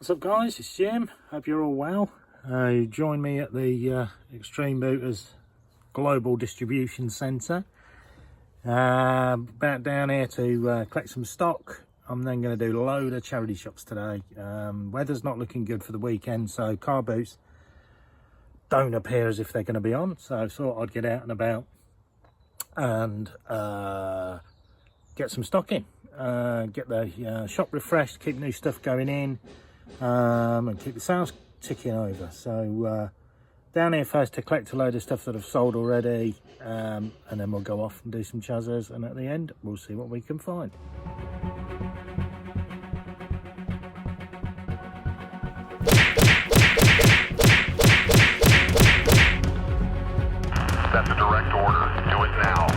What's up guys, it's Jim, hope you're all well. You join me at the Extreme Booters Global Distribution Centre. About down here to collect some stock. I'm then going to do a load of charity shops today. Weather's not looking good for the weekend, so car boots don't appear as if they're going to be on, so I thought I'd get out and about and get some stock in. Get the shop refreshed, keep new stuff going in, and keep the sales ticking over. So down here first to collect a load of stuff that I've sold already, and then we'll go off and do some chazzers, and at the end we'll see what we can find. That's a direct order. Do it now.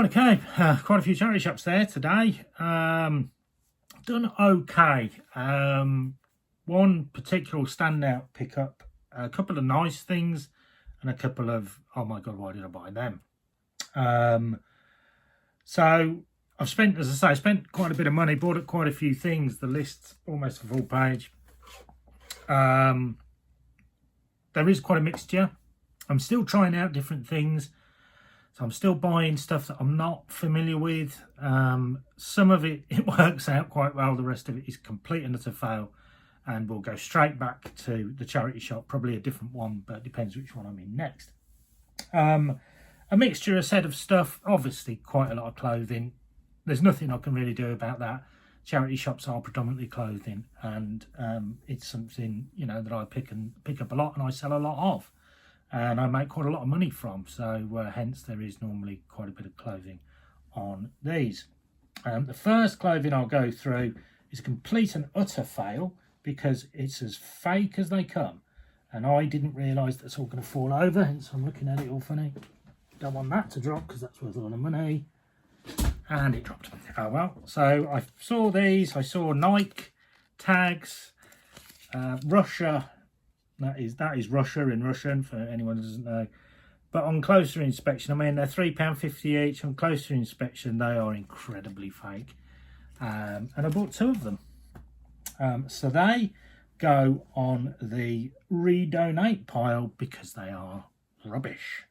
Right, okay, quite a few charity shops there today. Done okay. One particular standout pickup, a couple of nice things, and a couple of, oh my god, why did I buy them? So I've spent, as I say, I spent quite a bit of money, bought up quite a few things. The list's almost a full page. There is quite a mixture. I'm still trying out different things. So I'm still buying stuff that I'm not familiar with. Some of it works out quite well. The rest of it is complete and utter fail. And we'll go straight back to the charity shop. Probably a different one, but it depends which one I'm in next. A mixture, a set of stuff. Obviously, quite a lot of clothing. There's nothing I can really do about that. Charity shops are predominantly clothing. And it's something, you know, that I pick up a lot and I sell a lot of. And I make quite a lot of money from, so hence there is normally quite a bit of clothing on these. The first clothing I'll go through is a complete and utter fail because it's as fake as they come. And I didn't realise that's all going to fall over, hence I'm looking at it all funny. Don't want that to drop because that's worth a lot of money. And it dropped. Oh well. So I saw these, I saw Nike tags, Russia. That is Russia in Russian, for anyone who doesn't know. But on closer inspection, I mean, they're £3.50 each. On closer inspection, they are incredibly fake. And I bought two of them. So they go on the redonate pile because they are rubbish.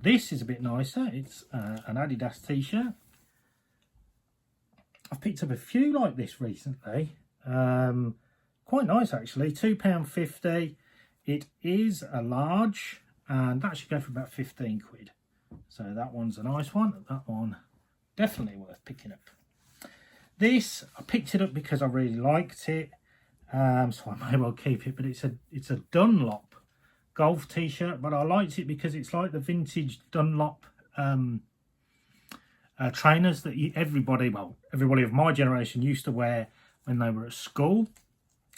This is a bit nicer. It's an Adidas t-shirt. I've picked up a few like this recently. Quite nice actually, £2.50. It is a large and that should go for about 15 quid. So that one's a nice one. That one definitely worth picking up. This, I picked it up because I really liked it. So I may well keep it, but it's a Dunlop golf t-shirt, but I liked it because it's like the vintage Dunlop trainers that everybody of my generation used to wear when they were at school.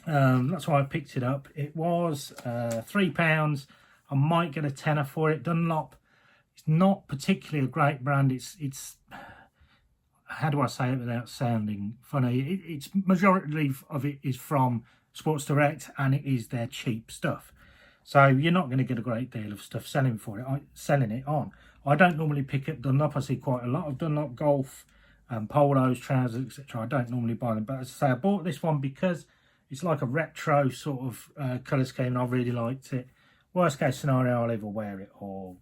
That's why I picked it up. It was £3. I might get a tenner for it. Dunlop, it's not particularly a great brand. It's how do I say it without sounding funny? It's majority of it is from Sports Direct, and it is their cheap stuff. So you're not going to get a great deal of stuff selling it on. I don't normally pick up Dunlop. I see quite a lot of Dunlop golf, polos, trousers, etc. I don't normally buy them, but as I say, I bought this one because it's like a retro sort of colour scheme and I really liked it. Worst case scenario, I'll either wear it or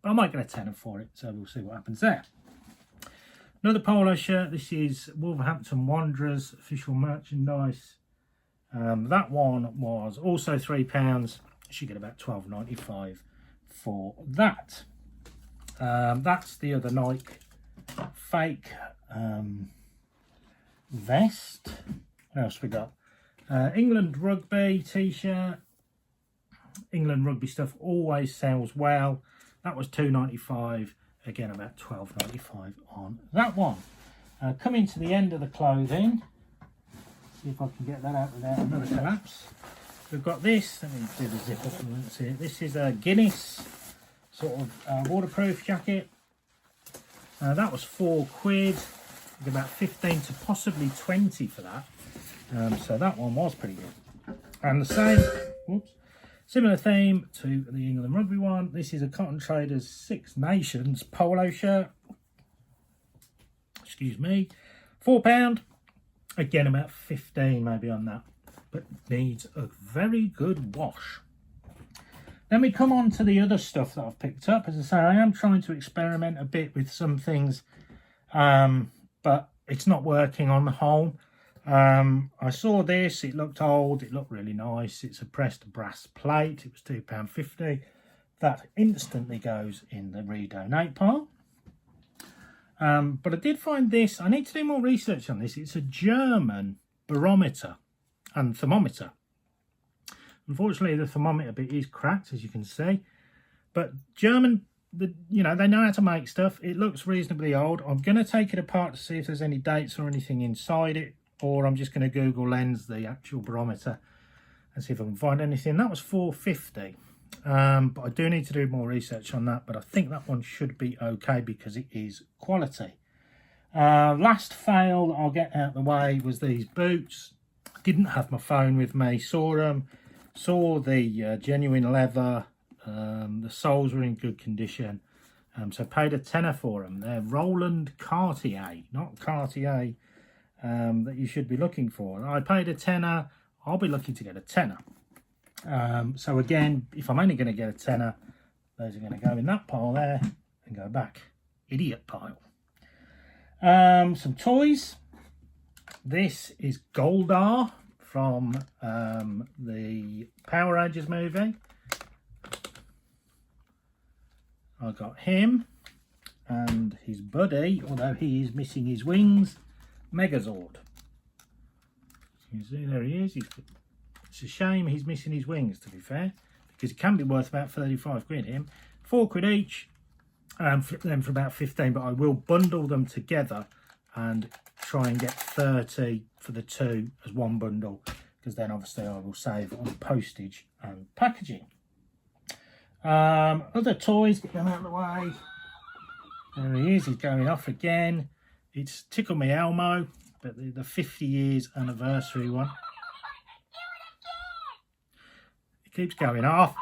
I might get a tenner for it, so we'll see what happens there. Another polo shirt. This is Wolverhampton Wanderers official merchandise. That one was also £3. You should get about £12.95 for that. That's the other Nike fake vest. What else we got? England Rugby t-shirt. England Rugby stuff always sells well. That was £2.95. Again, about £12.95 on that one. Coming to the end of the clothing. See if I can get that out without another collapse. We've got this. Let me do the zip up and see it. This is a Guinness sort of waterproof jacket. That was £4. About 15 to possibly 20 for that. So that one was pretty good. And the same, similar theme to the England Rugby one. This is a Cotton Traders Six Nations polo shirt. Excuse me. £4. Again, about 15 maybe on that. But needs a very good wash. Then we come on to the other stuff that I've picked up. As I say, I am trying to experiment a bit with some things. But it's not working on the whole. I saw this, it looked old, it looked really nice. It's a pressed brass plate. It was £2.50. That instantly goes in the redonate pile. But I did find this. I need to do more research on this. It's a German barometer and thermometer. Unfortunately, the thermometer bit is cracked, as you can see. But German, they know how to make stuff. It looks reasonably old. I'm going to take it apart to see if there's any dates or anything inside it. Or I'm just going to Google Lens the actual barometer and see if I can find anything. That was £4.50. But I do need to do more research on that, but I think that one should be okay because it is quality. Last fail that I'll get out of the way was these boots. Didn't have my phone with me, saw them, saw the genuine leather, the soles were in good condition, so paid a tenner for them. They're Roland Cartier, not Cartier that you should be looking for. I paid a tenner, I'll be looking to get a tenner. So again, if I'm only going to get a tenner, those are going to go in that pile there and go back. Idiot pile. Some toys. This is Goldar from the Power Rangers movie. I got him and his buddy, although he is missing his wings, Megazord. You can see there he is. It's a shame he's missing his wings, to be fair, because it can be worth about 35 quid him. 4 quid each, flip them for about 15, but I will bundle them together and try and get 30 for the two as one bundle, because then obviously I will save on postage and packaging. Other toys, get them out of the way. There he is, he's going off again. It's Tickle Me Elmo, but the 50 years anniversary one. Keeps going off.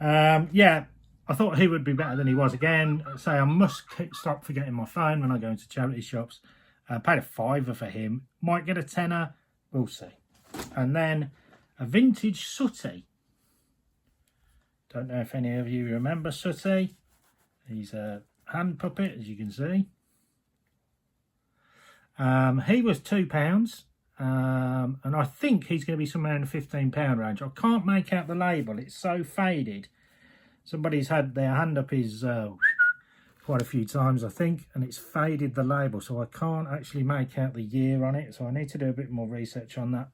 Yeah, I thought he would be better than he was again. So I must stop forgetting my phone when I go into charity shops. Paid a £5 for him. Might get a tenner. We'll see. And then a vintage Sooty. Don't know if any of you remember Sooty. He's a hand puppet, as you can see. He was £2. And I think he's going to be somewhere in the £15 range. I can't make out the label, it's so faded. Somebody's had their hand up his quite a few times, I think, and it's faded the label, so I can't actually make out the year on it, so I need to do a bit more research on that.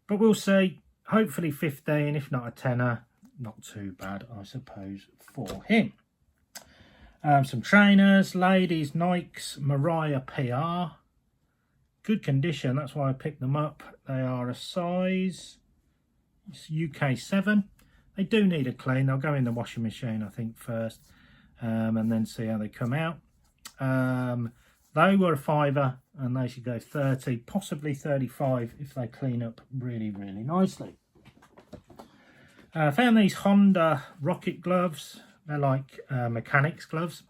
But we'll see. Hopefully 15, if not a tenner. Not too bad, I suppose, for him. Some trainers, ladies, Nikes, Mariah PR. Good condition, that's why I picked them up. They are a size UK 7. They do need a clean. They'll go in the washing machine, I think, first, and then see how they come out. They were a £5 and they should go 30, possibly 35 if they clean up really, really nicely. I found these Honda Rocket gloves. They're like mechanics gloves.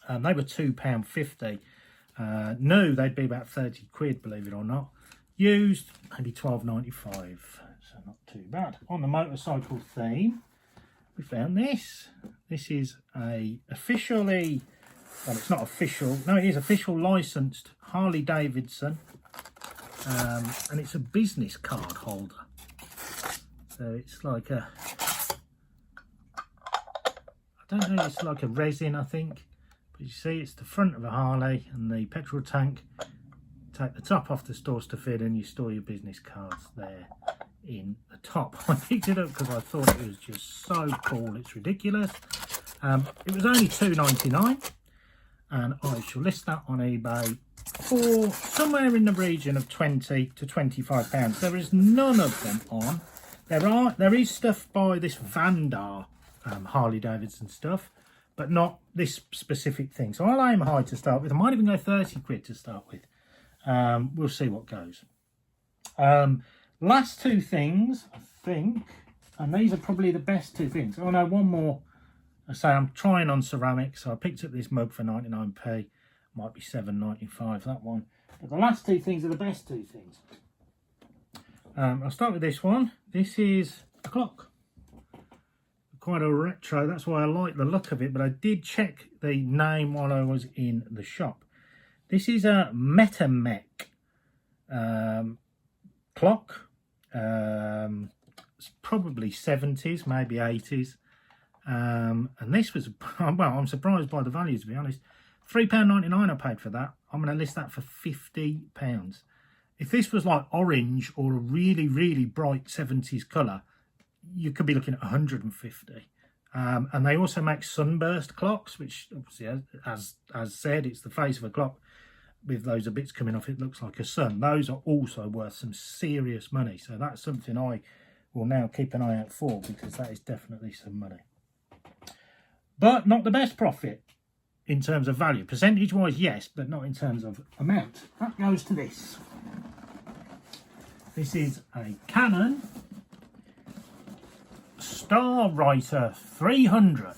They were £2.50. New, they'd be about 30 quid, believe it or not. Used, maybe £12.95, so not too bad. On the motorcycle theme, we found this. This is a officially, well, it's not official, no, it is official licensed Harley Davidson, and it's a business card holder. So it's like a, I don't know, it's like a resin, I think. But you see, it's the front of a Harley and the petrol tank. Take the top off the stores to fit and you store your business cards there in the top. I picked it up because I thought it was just so cool, it's ridiculous. It was only £2.99 and I shall list that on eBay for somewhere in the region of £20 to £25. There is none of them on. There is stuff by this Vandar Harley Davidson stuff, but not this specific thing. So I'll aim high to start with. I might even go 30 quid to start with. We'll see what goes. Last two things, I think, and these are probably the best two things. Oh no, one more. I say I'm trying on ceramic, so I picked up this mug for 99p. Might be £7.95, that one. But the last two things are the best two things. I'll start with this one. This is a clock. Quite a retro, that's why I like the look of it, but I did check the name while I was in the shop. This is a Metamec clock. It's probably 70s, maybe 80s. And this was, well, I'm surprised by the value, to be honest. £3.99 I paid for that. I'm going to list that for £50. If this was like orange or a really, really bright 70s colour, you could be looking at 150. And they also make sunburst clocks, which obviously, as said, it's the face of a clock with loads of bits coming off. It looks like a sun. Those are also worth some serious money. So that's something I will now keep an eye out for, because that is definitely some money. But not the best profit in terms of value. Percentage wise, yes, but not in terms of amount. That goes to this. This is a Canon Star Writer 300.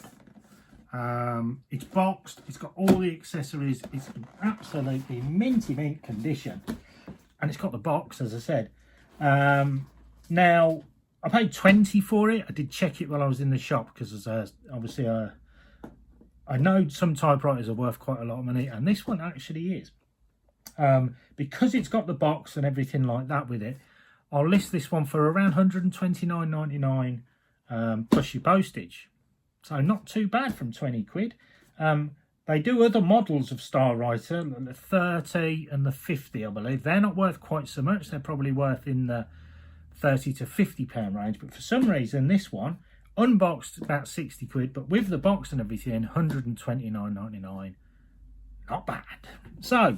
It's boxed, it's got all the accessories, it's in absolutely minty mint condition, and it's got the box, as I said. Now, I paid 20 for it. I did check it while I was in the shop, because obviously I know some typewriters are worth quite a lot of money, and this one actually is. Because it's got the box and everything like that with it, I'll list this one for around £129.99 plus your postage. So not too bad from 20 quid. They do other models of Star Writer, the 30 and the 50, I believe. They're not worth quite so much. They're probably worth in the 30 to 50 pound range. But for some reason, this one, unboxed, about 60 quid. But with the box and everything, £129.99. Not bad. So,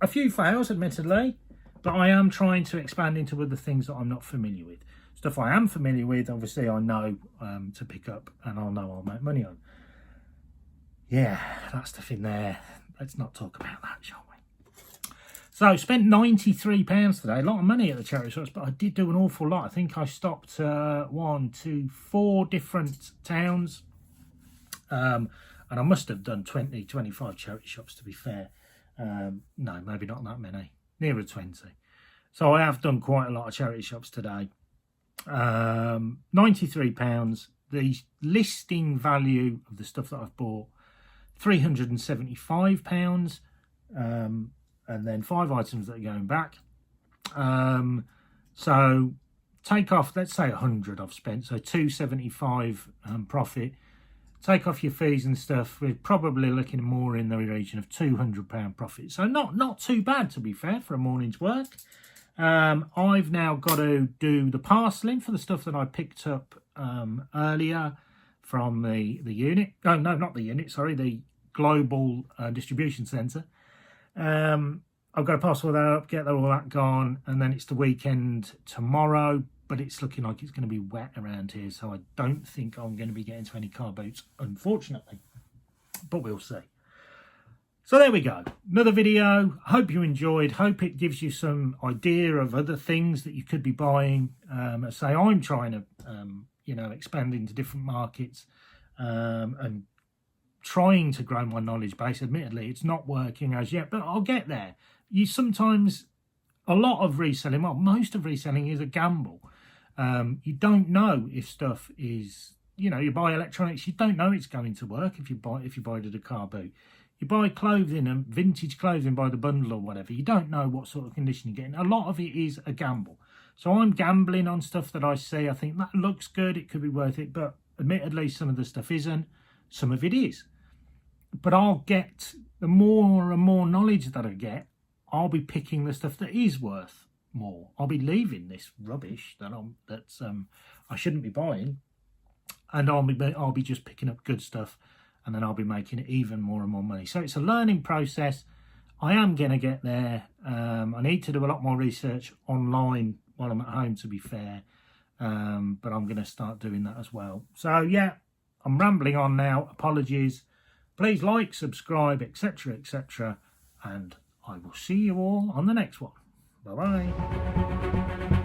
a few fails, admittedly. But I am trying to expand into other things that I'm not familiar with. Stuff I am familiar with, obviously I know to pick up, and I'll know I'll make money on. Yeah, that stuff in there. Let's not talk about that, shall we? So, spent £93 today. A lot of money at the charity shops, but I did do an awful lot. I think I stopped 4 different towns. And I must have done 20, 25 charity shops, to be fair. No, maybe not that many. Nearer 20. So I have done quite a lot of charity shops today. £93. The listing value of the stuff that I've bought, £375, and then 5 items that are going back. So take off, let's say 100 I've spent, so 275 profit. Take off your fees and stuff, we're probably looking more in the region of £200 profit. So not too bad, to be fair, for a morning's work. I've now got to do the parcelling for the stuff that I picked up earlier from the unit. Oh, no, not the unit, sorry, the global distribution centre. I've got to parcel that up, get all that gone, and then it's the weekend tomorrow, but it's looking like it's going to be wet around here, so I don't think I'm going to be getting to any car boats, unfortunately, but we'll see. So there we go, another video. Hope you enjoyed. Hope it gives you some idea of other things that you could be buying. As I say, I'm trying to expand into different markets and trying to grow my knowledge base. Admittedly, it's not working as yet, but I'll get there. A lot of reselling, well, most of reselling is a gamble. You don't know if stuff is, you buy electronics, you don't know it's going to work if you buy it at a car boot. You buy clothing and vintage clothing by the bundle or whatever, you don't know what sort of condition you're getting. A lot of it is a gamble. So I'm gambling on stuff that I see. I think that looks good, it could be worth it, but admittedly some of the stuff isn't, some of it is. But I'll get, the more and more knowledge that I get, I'll be picking the stuff that is worth more. I'll be leaving this rubbish that I shouldn't be buying, and I'll be just picking up good stuff, and then I'll be making even more and more money. So it's a learning process. I am going to get there. I need to do a lot more research online while I'm at home, to be fair, but I'm going to start doing that as well. So yeah, I'm rambling on now. Apologies. Please like, subscribe, etc., etc., and I will see you all on the next one. Bye-bye.